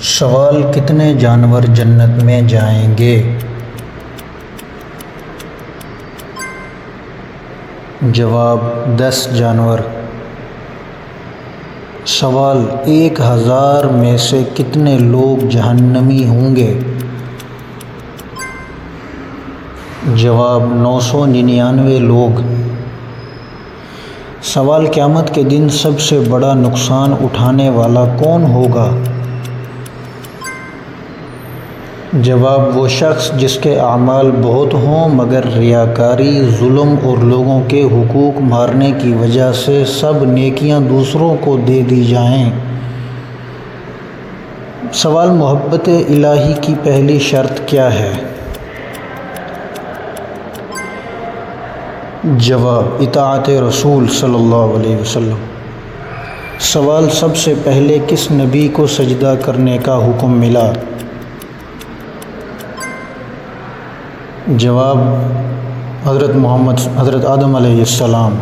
سوال: کتنے جانور جنت میں جائیں گے؟ جواب: 10 جانور۔ سوال: 1000 میں سے کتنے لوگ جہنمی ہوں گے؟ جواب: 999 لوگ۔ سوال: قیامت کے دن سب سے بڑا نقصان اٹھانے والا کون ہوگا؟ جواب: وہ شخص جس کے اعمال بہت ہوں مگر ریاکاری، ظلم اور لوگوں کے حقوق مارنے کی وجہ سے سب نیکیاں دوسروں کو دے دی جائیں۔ سوال: محبت الہی کی پہلی شرط کیا ہے؟ جواب: اطاعت رسول صلی اللہ علیہ وسلم۔ سوال: سب سے پہلے کس نبی کو سجدہ کرنے کا حکم ملا؟ جواب: حضرت آدم علیہ السلام۔